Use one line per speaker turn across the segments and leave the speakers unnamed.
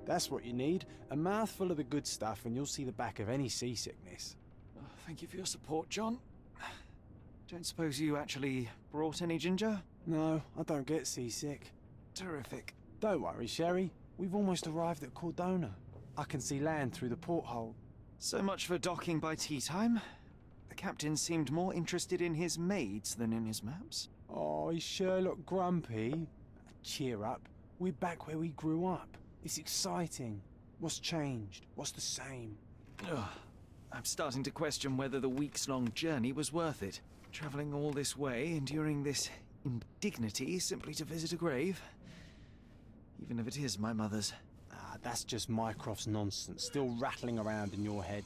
That's what you need. A mouthful of the good stuff and you'll see the back of any seasickness.
Oh, thank you for your support, John. Don't suppose you actually brought any ginger?
No, I don't get seasick.
Terrific.
Don't worry, Sherry. We've almost arrived at Cordona. I can see land through the porthole.
So much for docking by tea time. The captain seemed more interested in his maids than in his maps.
Oh, is Sherlock grumpy? Cheer up. We're back where we grew up. It's exciting. What's changed? What's the same?
Ugh. I'm starting to question whether the weeks-long journey was worth it. Travelling all this way, enduring this indignity simply to visit a grave. Even if it is my mother's.
Ah, that's just Mycroft's nonsense, still rattling around in your head.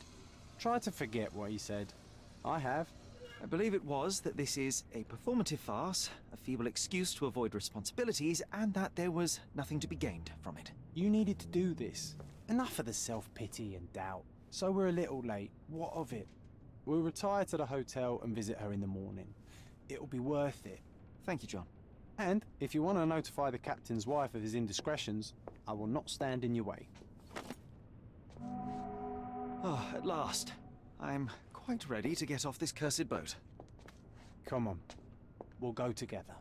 Try to forget what he said. I have.
I believe it was that this is a performative farce, a feeble excuse to avoid responsibilities, and that there was nothing to be gained from it.
You needed to do this. Enough of the self-pity and doubt. So we're a little late. What of it? We'll retire to the hotel and visit her in the morning. It'll be worth it.
Thank you, John.
And if you want to notify the captain's wife of his indiscretions, I will not stand in your way.
Oh, at last. I'm quite ready to get off this cursed boat.
Come on. We'll go together.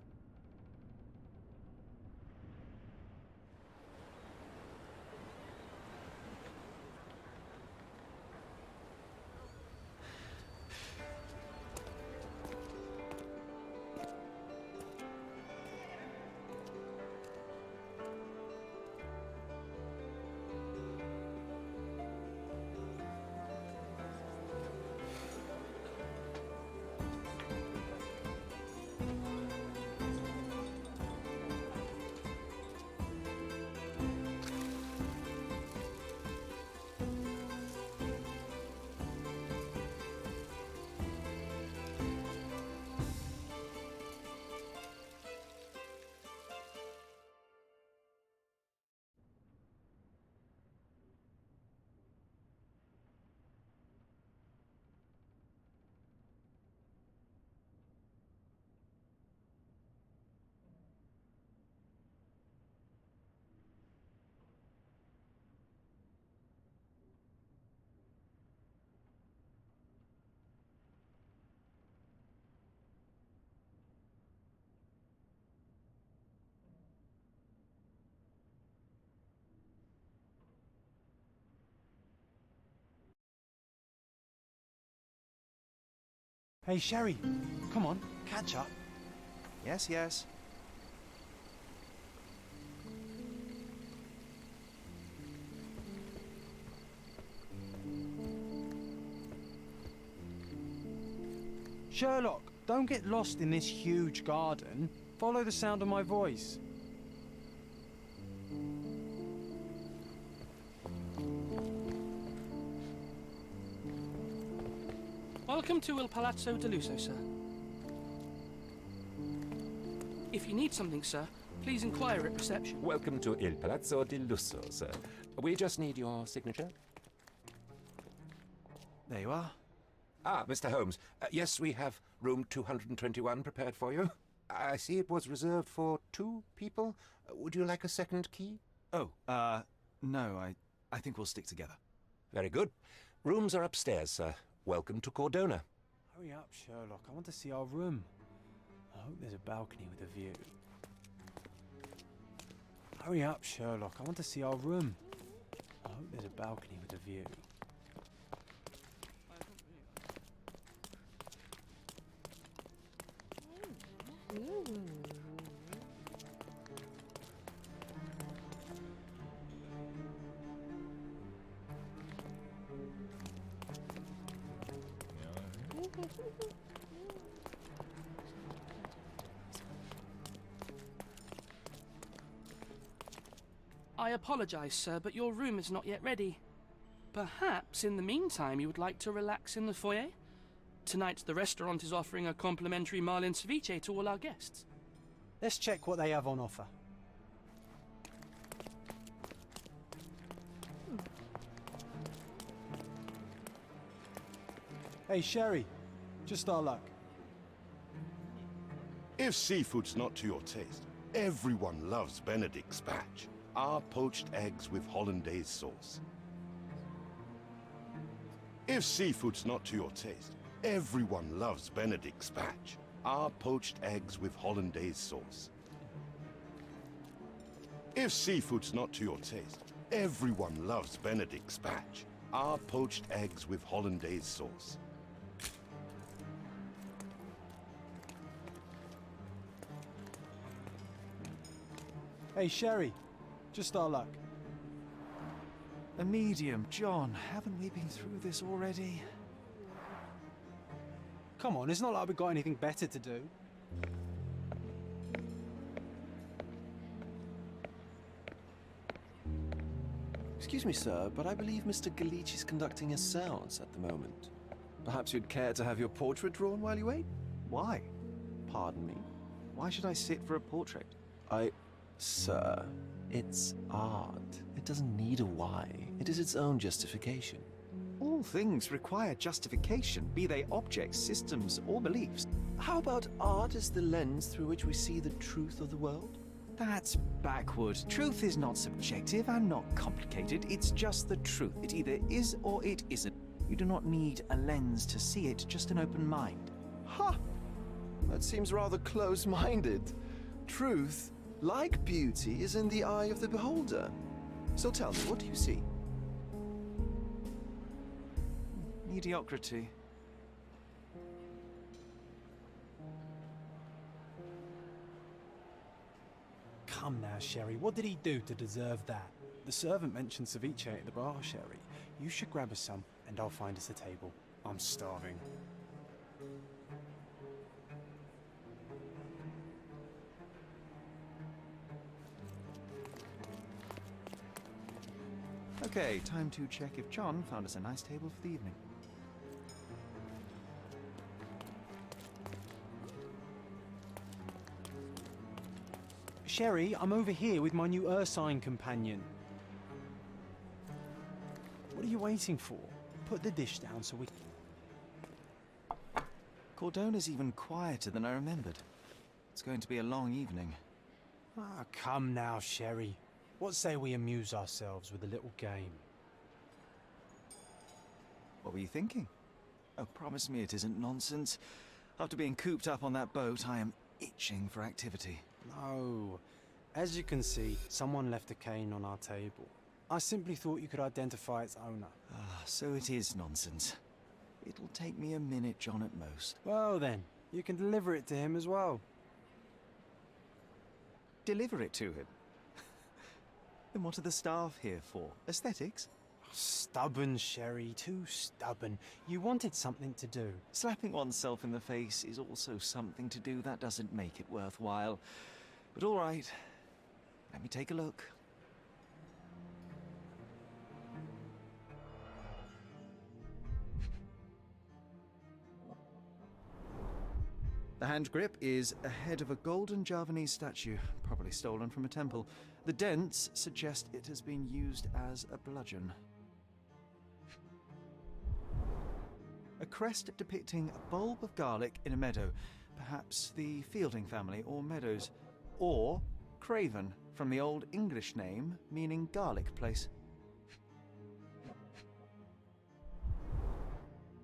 Hey, Sherry. Come on, catch up.
Yes, yes.
Sherlock, don't get lost in this huge garden. Follow the sound of my voice.
Welcome to Il Palazzo de Lusso, sir. If you need something, sir, please inquire at reception.
Welcome to Il Palazzo di Lusso, sir. We just need your signature.
There you are.
Ah, Mr. Holmes. Yes, we have room 221 prepared for you. I see it was reserved for 2 people. Would you like a second key?
Oh, no, I think we'll stick together.
Very good. Rooms are upstairs, sir. Welcome to Cordona.
Hurry up, Sherlock. I want to see our room. I hope there's a balcony with a view. Hurry up, Sherlock. I want to see our room. I hope there's a balcony with a view.
I apologize, sir, but your room is not yet ready. Perhaps, in the meantime, you would like to relax in the foyer? Tonight, the restaurant is offering a complimentary marlin ceviche to all our guests.
Let's check what they have on offer. Hey, Sherry. Just our luck.
If seafood's not to your taste, everyone loves Benedict's batch. are poached eggs with hollandaise sauce. If seafood's not to your taste, everyone loves Benedict spatch. Are poached eggs with hollandaise sauce. If seafood's not to your taste, everyone loves Benedict spatch. Are poached eggs with hollandaise sauce.
Hey, Sherry. Just our luck.
A medium, John. Haven't we been through this already?
Come on, it's not like we've got anything better to do.
Excuse me, sir, but I believe Mr. Galich is conducting a séance at the moment. Perhaps you'd care to have your portrait drawn while you wait?
Why?
Pardon me?
Why should I sit for a portrait?
Sir, it's art. It doesn't need a why. It is its own justification.
All things require justification, be they objects, systems, or beliefs.
How about art as the lens through which we see the truth of the world?
That's backward. Truth is not subjective and not complicated. It's just the truth. It either is or it isn't. You do not need a lens to see it, just an open mind.
Ha! That seems rather close-minded. Truth, like beauty, is in the eye of the beholder. So tell me, what do you see?
Mediocrity.
Come now, Sherry. What did he do to deserve that? The servant mentioned ceviche at the bar, Sherry. You should grab us some, and I'll find us a table. I'm starving.
Okay, time to check if John found us a nice table for the evening.
Sherry, I'm over here with my new Ursine companion. What are you waiting for? Put the dish down so we...
Cordona's even quieter than I remembered. It's going to be a long evening.
Ah, come now, Sherry. What say we amuse ourselves with a little game?
What were you thinking? Oh, promise me it isn't nonsense. After being cooped up on that boat, I am itching for activity.
No. As you can see, someone left a cane on our table. I simply thought you could identify its owner.
Ah, so it is nonsense. It'll take me a minute, John, at most.
Well then, you can deliver it to him as well.
Deliver it to him? Then what are the staff here for? Aesthetics?
Stubborn, Sherry, too stubborn. You wanted something to do.
Slapping oneself in the face is also something to do. That doesn't make it worthwhile. But all right, let me take a look. The hand grip is a head of a golden Javanese statue, probably stolen from a temple. The dents suggest it has been used as a bludgeon. A crest depicting a bulb of garlic in a meadow, perhaps the Fielding family or Meadows, or Craven, from the Old English name meaning garlic place.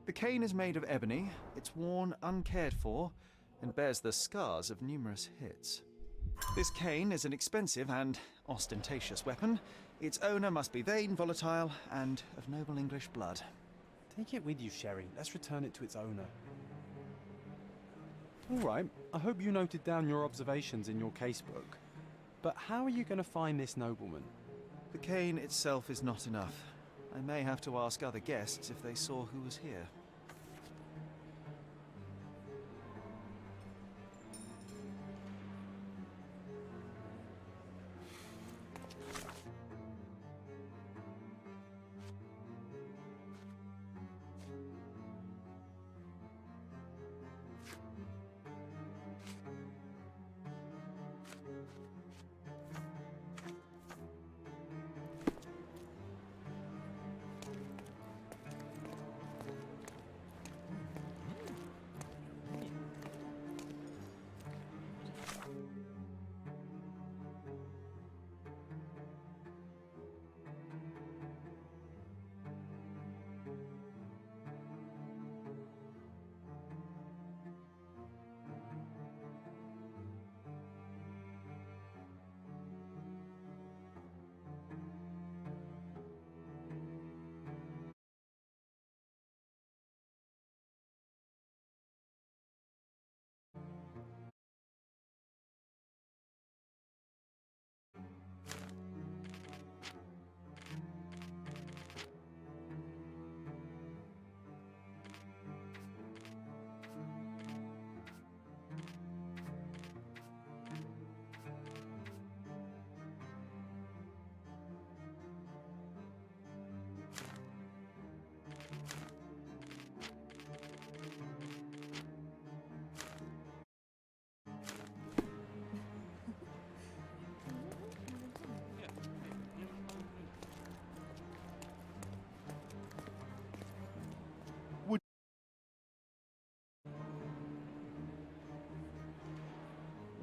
The cane is made of ebony, it's worn uncared for, and bears the scars of numerous hits. This cane is an expensive and ostentatious weapon. Its owner must be vain, volatile, and of noble English blood.
Take it with you, Sherry. Let's return it to its owner. All right, I hope you noted down your observations in your casebook. But how are you going to find this nobleman?
The cane itself is not enough. I may have to ask other guests if they saw who was here.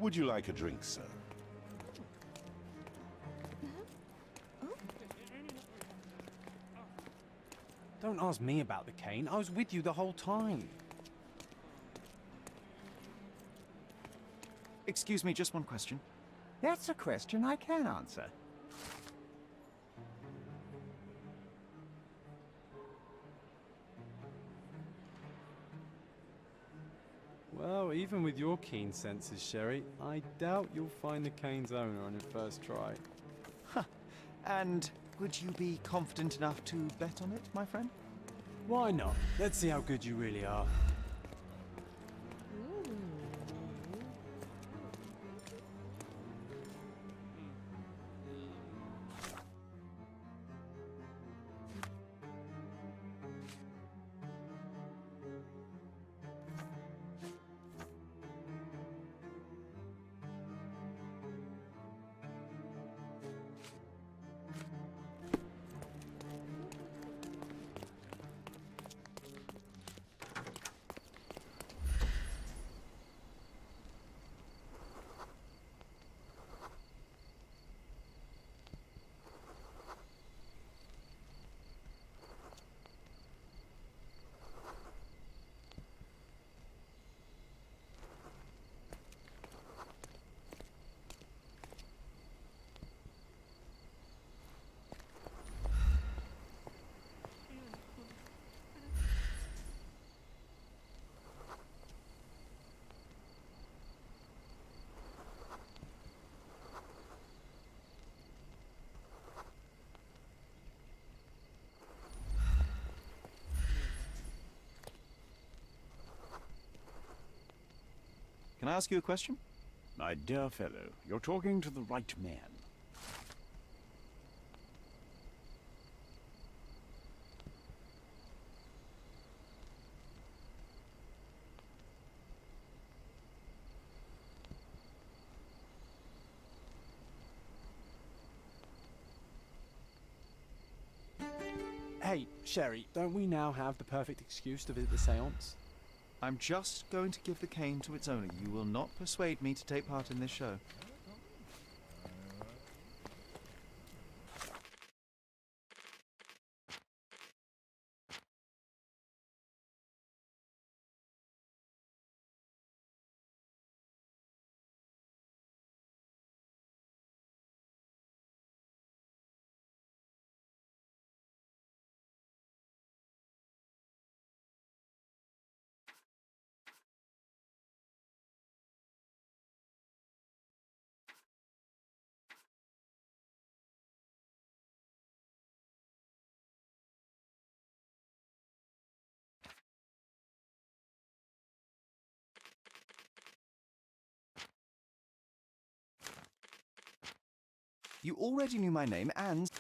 Would you like a drink, sir?
Don't ask me about the cane. I was with you the whole time.
Excuse me, just one question.
That's a question I can answer.
Well, even with your keen senses, Sherry, I doubt you'll find the cane's owner on your first try.
And would you be confident enough to bet on it, my friend?
Why not? Let's see how good you really are.
Can I ask you a question?
My dear fellow, you're talking to the right man.
Hey, Sherry, don't we now have the perfect excuse to visit the seance?
I'm just going to give the cane to its owner. You will not persuade me to take part in this show. You already knew my name and...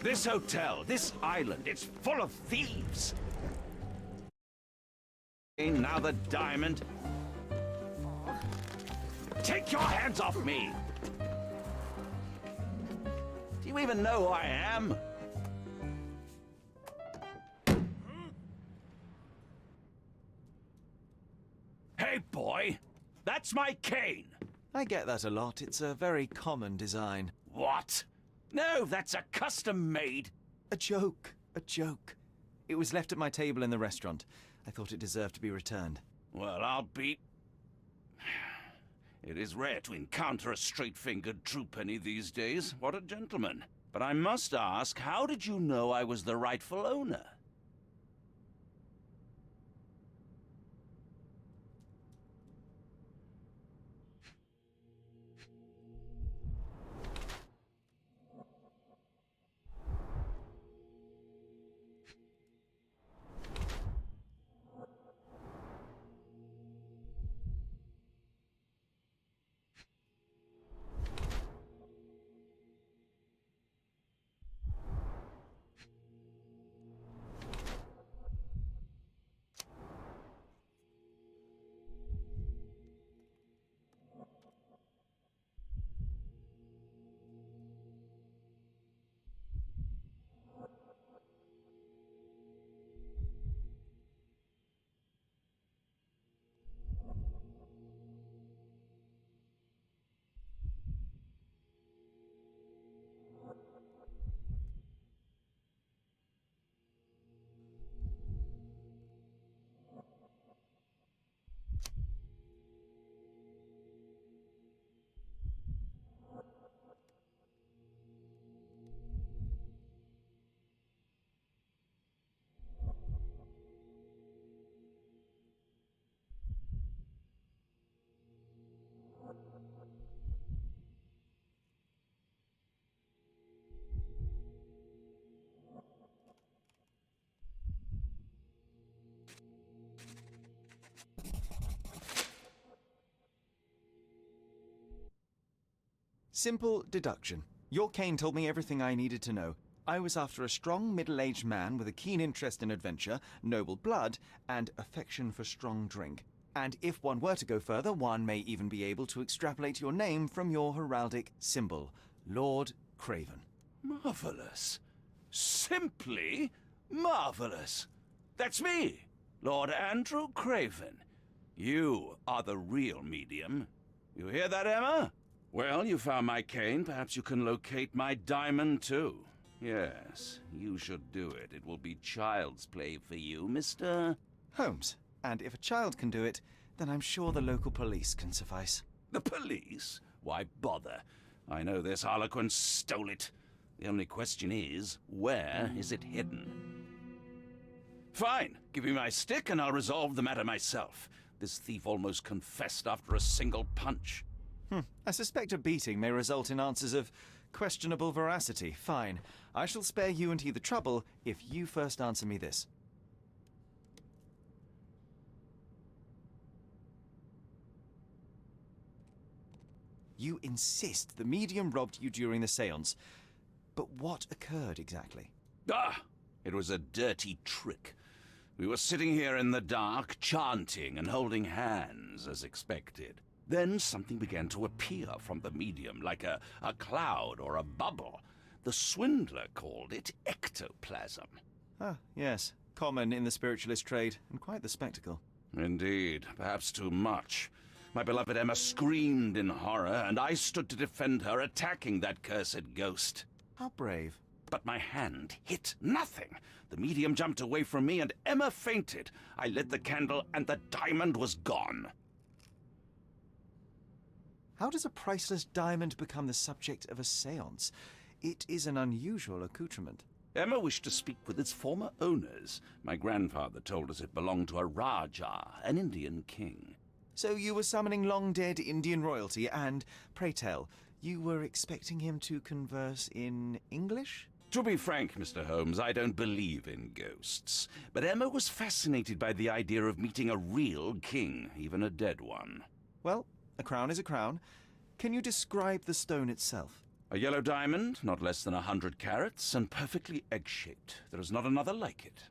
This hotel, this island, it's full of thieves. Now the diamond. Take your hands off me! Do you even know who I am? That's my cane!
I get that a lot. It's a very common design.
What? No, that's a custom-made...
A joke. A joke. It was left at my table in the restaurant. I thought it deserved to be returned.
Well, I'll be... It is rare to encounter a straight-fingered true penny these days. What a gentleman. But I must ask, how did you know I was the rightful owner?
Simple deduction. Your cane told me everything I needed to know. I was after a strong, middle-aged man with a keen interest in adventure, noble blood, and affection for strong drink. And if one were to go further, one may even be able to extrapolate your name from your heraldic symbol, Lord Craven.
Marvelous. Simply marvelous. That's me, Lord Andrew Craven. You are the real medium. You hear that, Emma? Well, you found my cane. Perhaps you can locate my diamond, too. Yes, you should do it. It will be child's play for you, Mr.
Holmes. And if a child can do it, then I'm sure the local police can suffice.
The police? Why bother? I know this harlequin stole it. The only question is, where is it hidden? Fine. Give me my stick and I'll resolve the matter myself. This thief almost confessed after a single punch.
I suspect a beating may result in answers of questionable veracity. Fine. I shall spare you and he the trouble if you first answer me this. You insist the medium robbed you during the séance. But what occurred exactly?
It was a dirty trick. We were sitting here in the dark, chanting and holding hands, as expected. Then something began to appear from the medium, like a cloud or a bubble. The swindler called it ectoplasm.
Ah, yes. Common in the spiritualist trade, and quite the spectacle.
Indeed, perhaps too much. My beloved Emma screamed in horror, and I stood to defend her, attacking that cursed ghost.
How brave.
But my hand hit nothing. The medium jumped away from me, and Emma fainted. I lit the candle, and the diamond was gone.
How does a priceless diamond become the subject of a séance? It is an unusual accoutrement.
Emma wished to speak with its former owners. My grandfather told us it belonged to a Rajah, an Indian king.
So you were summoning long-dead Indian royalty, and, pray tell, you were expecting him to converse in English?
To be frank, Mr. Holmes, I don't believe in ghosts. But Emma was fascinated by the idea of meeting a real king, even a dead one.
Well, a crown is a crown. Can you describe the stone itself?
A yellow diamond, not less than 100 carats, and perfectly egg-shaped. There is not another like it.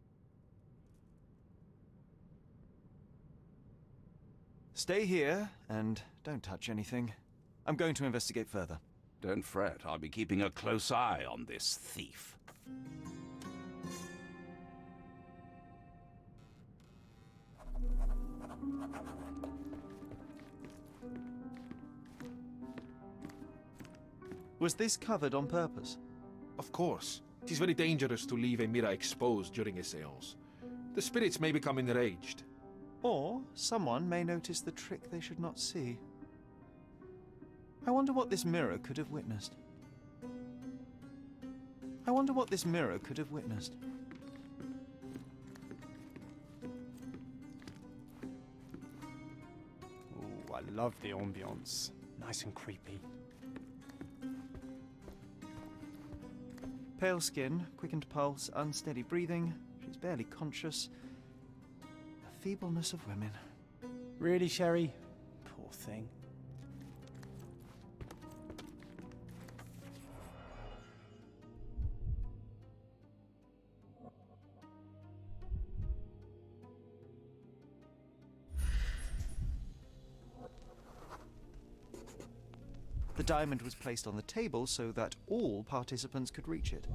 Stay here, and don't touch anything. I'm going to investigate further.
Don't fret, I'll be keeping a close eye on this thief.
Was this covered on purpose?
Of course. It is very dangerous to leave a mirror exposed during a seance. The spirits may become enraged.
Or someone may notice the trick they should not see. I wonder what this mirror could have witnessed. I wonder what this mirror could have witnessed.
Ooh, I love the ambience. Nice and creepy.
Pale skin, quickened pulse, unsteady breathing. She's barely conscious. The feebleness of women.
Really, Sherry? Poor thing.
The diamond was placed on the table so that all participants could reach it.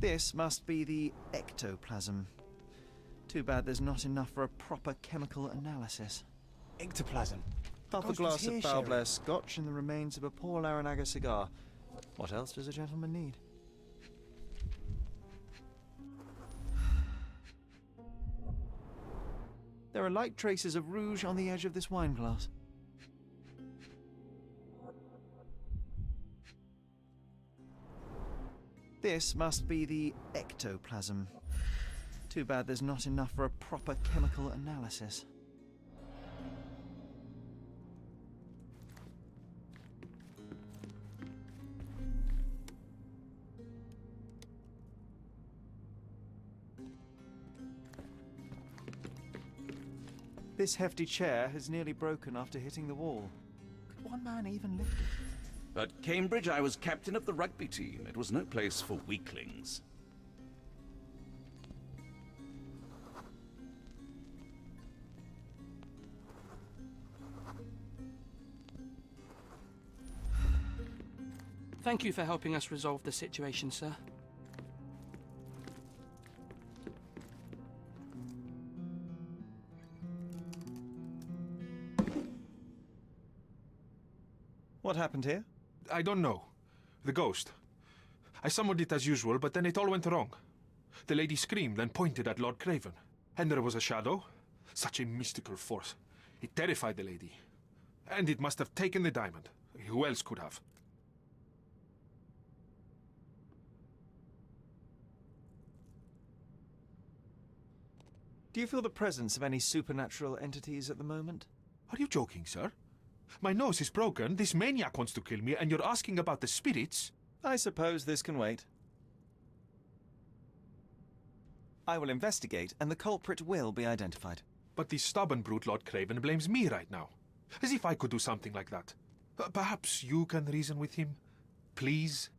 This must be the ectoplasm. Too bad there's not enough for a proper chemical analysis.
Ectoplasm.
Half a
Ghost was
glass
here,
of foul
Sherry.
Blair scotch and the remains of a poor Laranaga cigar. What else does a gentleman need? There are light traces of rouge on the edge of this wine glass. This must be the ectoplasm. Too bad there's not enough for a proper chemical analysis. This hefty chair has nearly broken after hitting the wall. Could one man even lift it?
At Cambridge, I was captain of the rugby team. It was no place for weaklings.
Thank you for helping us resolve the situation, sir.
What happened here?
I don't know. The ghost. I summoned it as usual, but then it all went wrong. The lady screamed and pointed at Lord Craven. And there was a shadow. Such a mystical force. It terrified the lady. And it must have taken the diamond. Who else could have?
Do you feel the presence of any supernatural entities at the moment?
Are you joking, sir? My nose is broken, this maniac wants to kill me, and you're asking about the spirits?
I suppose this can wait. I will investigate, and the culprit will be identified.
But the stubborn brute Lord Craven blames me right now. As if I could do something like that. Perhaps you can reason with him? Please?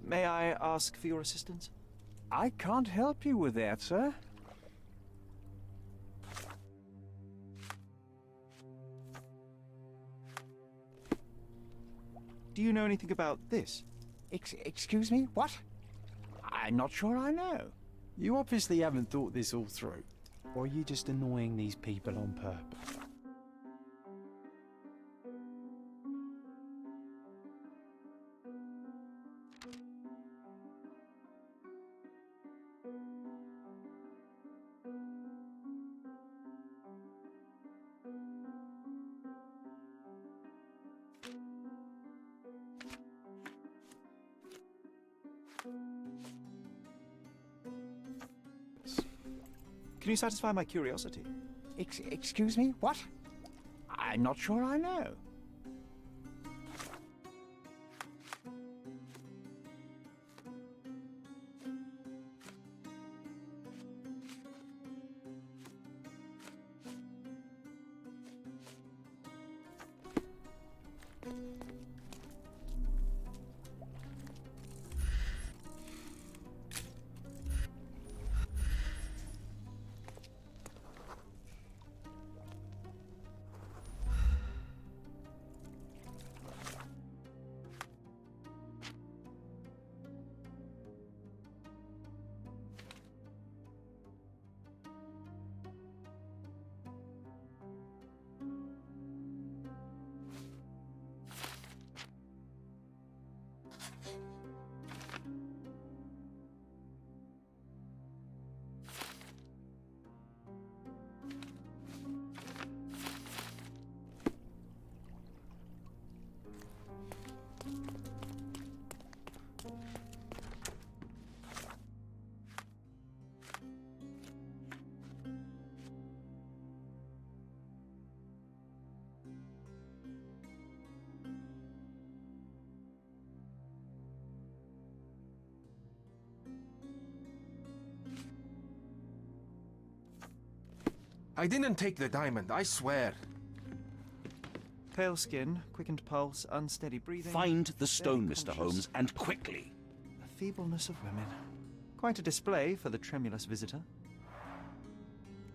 May I ask for your assistance?
I can't help you with that, sir.
Do you know anything about this?
Excuse me? What? I'm not sure I know.
You obviously haven't thought this all through. Or are you just annoying these people on purpose?
Can you satisfy my curiosity?
Excuse me? What? I'm not sure I know.
I didn't take the diamond, I swear.
Pale skin, quickened pulse, unsteady breathing.
Find the stone,
barely
Mr.
conscious.
Holmes, and quickly.
The feebleness of women. Quite a display for the tremulous visitor.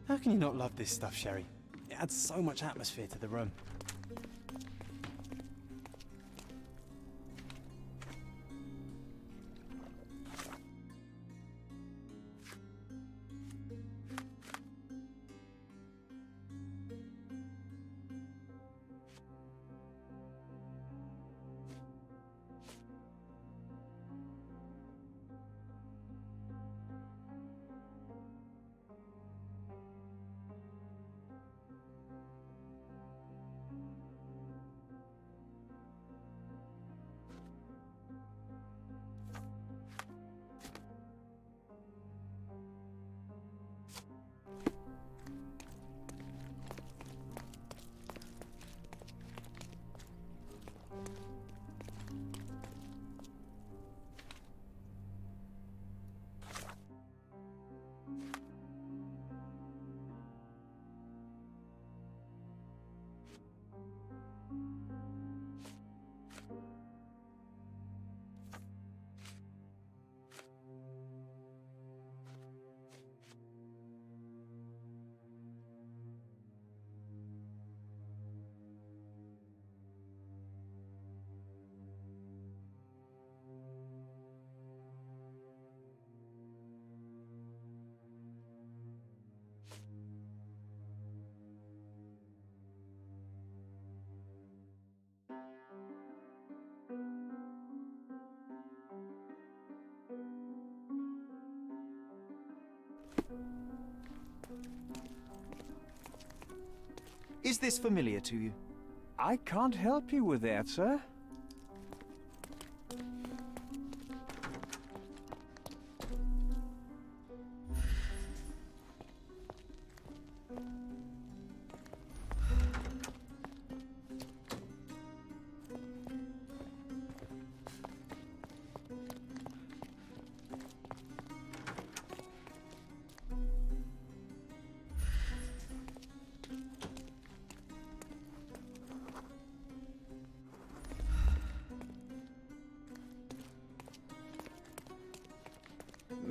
How can you not love this stuff, Sherry? It adds so much atmosphere to the room.
Is this familiar to you?
I can't help you with that, sir.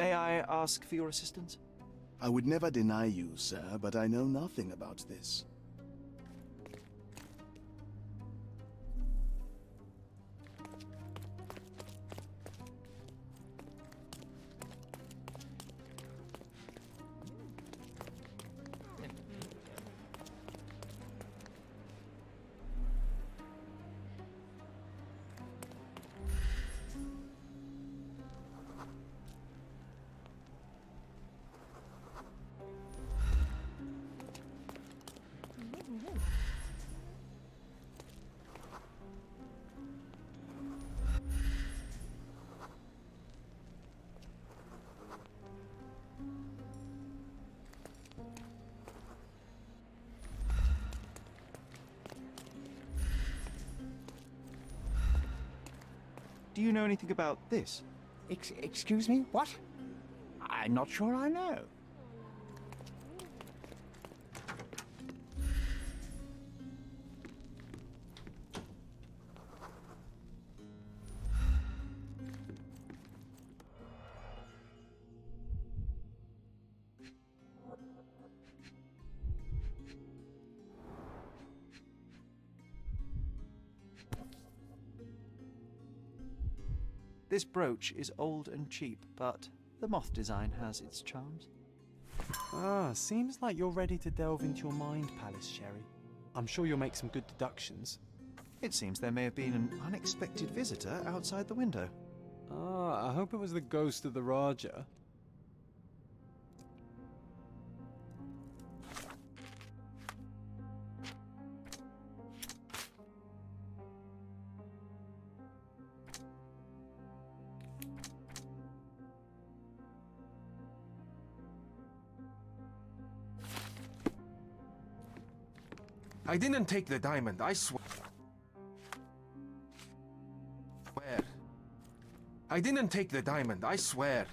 May I ask for your assistance?
I would never deny you, sir, but I know nothing about this.
Do you know anything about this?
Excuse me? What? I'm not sure I know.
This brooch is old and cheap, but the moth design has its charms.
Ah, seems like you're ready to delve into your mind palace, Sherry. I'm sure you'll make some good deductions.
It seems there may have been an unexpected visitor outside the window.
Ah, I hope it was the ghost of the Raja.
I didn't take the diamond, I swear. I didn't take the diamond, I swear.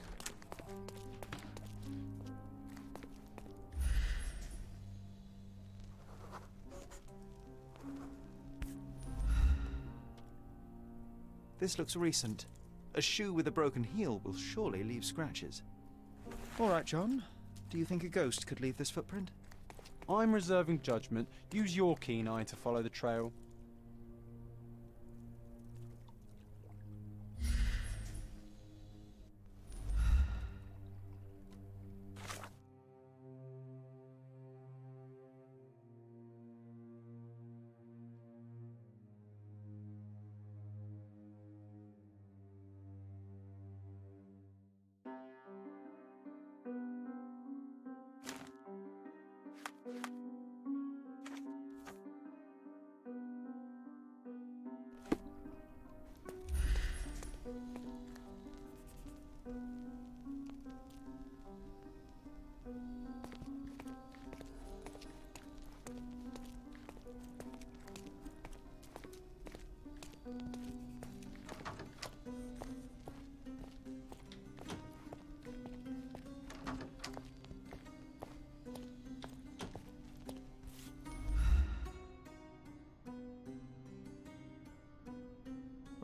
This looks recent. A shoe with a broken heel will surely leave scratches. All right, John. Do you think a ghost could leave this footprint?
I'm reserving judgment. Use your keen eye to follow the trail.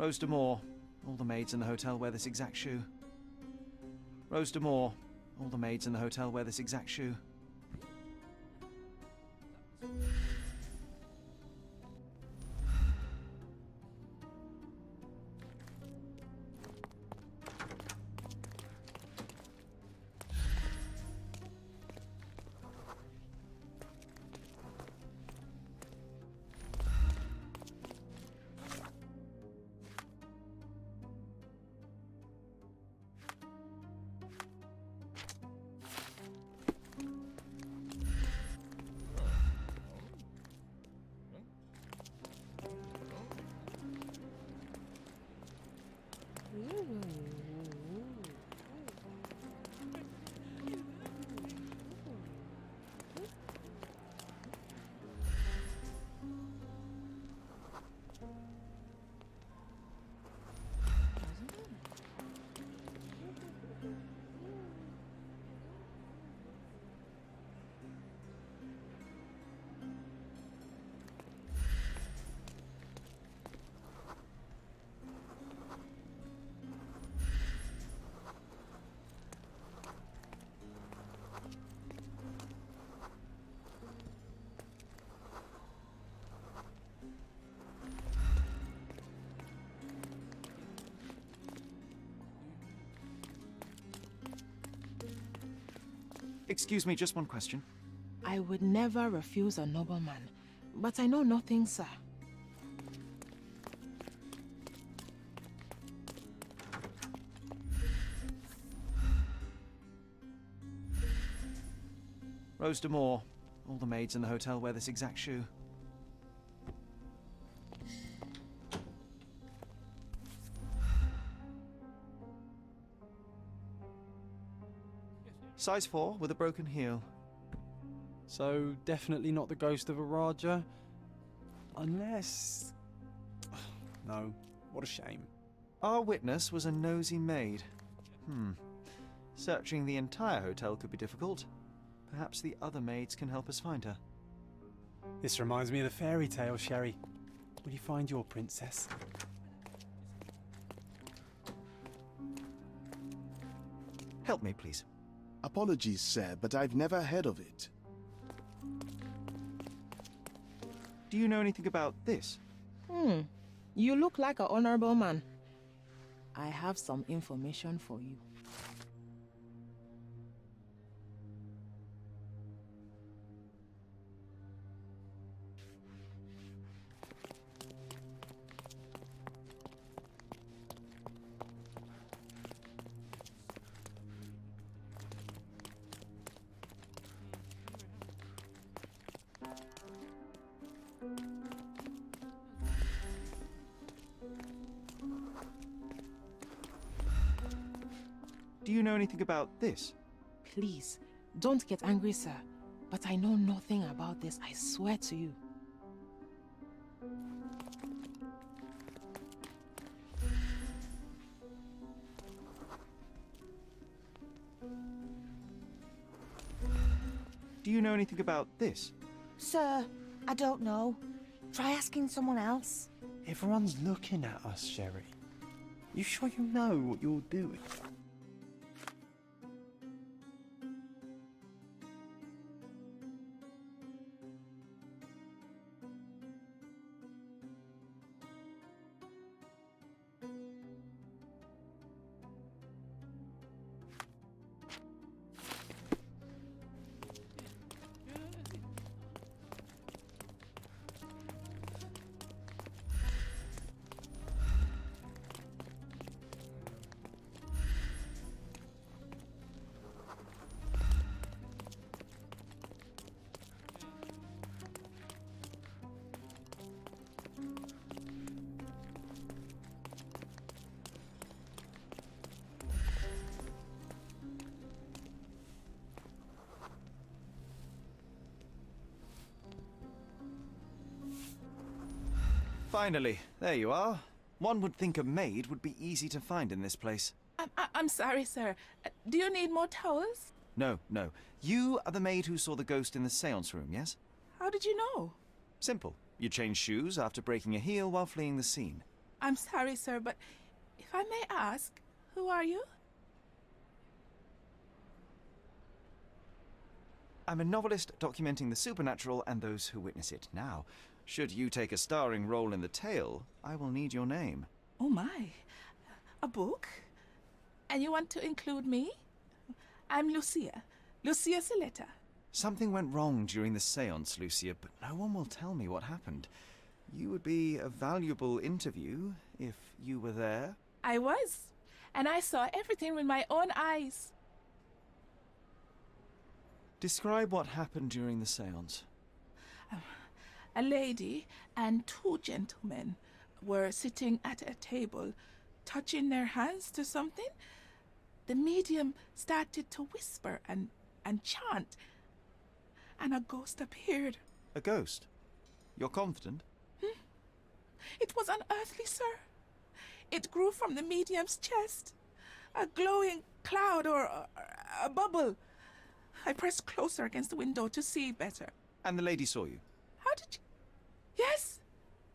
Rose de Moore. All the maids in the hotel wear this exact shoe. Rose de Moore. All the maids in the hotel wear this exact shoe. Excuse me, just one question.
I would never refuse a nobleman, but I know nothing, sir.
Rose de Moore. All the maids in the hotel wear this exact shoe. Size 4 with a broken heel.
So, definitely not the ghost of a Raja? Unless... No, what a shame.
Our witness was a nosy maid. Searching the entire hotel could be difficult. Perhaps the other maids can help us find her.
This reminds me of the fairy tale, Sherry. Will you find your princess?
Help me, please.
Apologies, sir, but I've never heard of it.
Do you know anything about this?
You look like an honorable man. I have some information for you.
Do you know anything about this?
Please, don't get angry, sir. But I know nothing about this, I swear to you.
Do you know anything about this?
Sir, I don't know. Try asking someone else.
Everyone's looking at us, Sherry. You sure you know what you're doing?
Finally, there you are. One would think a maid would be easy to find in this place.
I'm sorry, sir. Do you need more towels?
No, no. You are the maid who saw the ghost in the seance room, yes?
How did you know?
Simple. You changed shoes after breaking a heel while fleeing the scene.
I'm sorry, sir, but if I may ask, who are you?
I'm a novelist documenting the supernatural and those who witness it. Now, should you take a starring role in the tale, I will need your name.
Oh my. A book? And you want to include me? I'm Lucia. Lucia Saletta.
Something went wrong during the seance, Lucia, but no one will tell me what happened. You would be a valuable interview if you were there.
I was. And I saw everything with my own eyes.
Describe what happened during the seance.
A lady and two gentlemen were sitting at a table, touching their hands to something. The medium started to whisper and chant, and a ghost appeared.
A ghost? You're confident?
It was unearthly, sir. It grew from the medium's chest. A glowing cloud or a bubble. I pressed closer against the window to see better.
And the lady saw you?
How did you... Yes!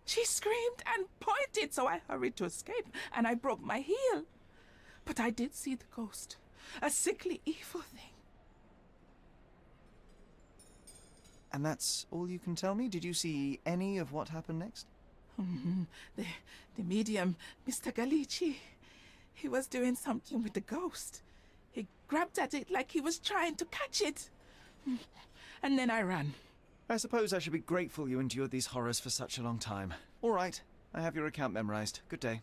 She screamed and pointed, so I hurried to escape, and I broke my heel. But I did see the ghost. A sickly, evil thing.
And that's all you can tell me? Did you see any of what happened next?
The medium, Mr. Galici, he was doing something with the ghost. He grabbed at it like he was trying to catch it. And then I ran.
I suppose I should be grateful you endured these horrors for such a long time. All right, I have your account memorized. Good day.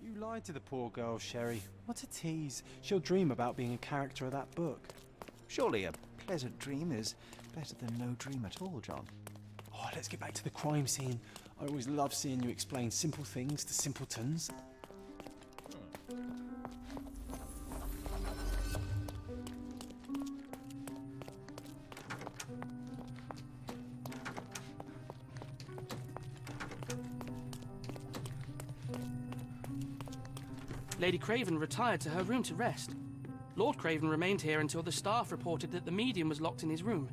You lied to the poor girl, Sherry. What a tease. She'll dream about being a character of that book.
Surely a pleasant dream is better than no dream at all, John.
Oh, let's get back to the crime scene. I always love seeing you explain simple things to simpletons.
Lady Craven retired to her room to rest. Lord Craven remained here until the staff reported that the medium was locked in his room.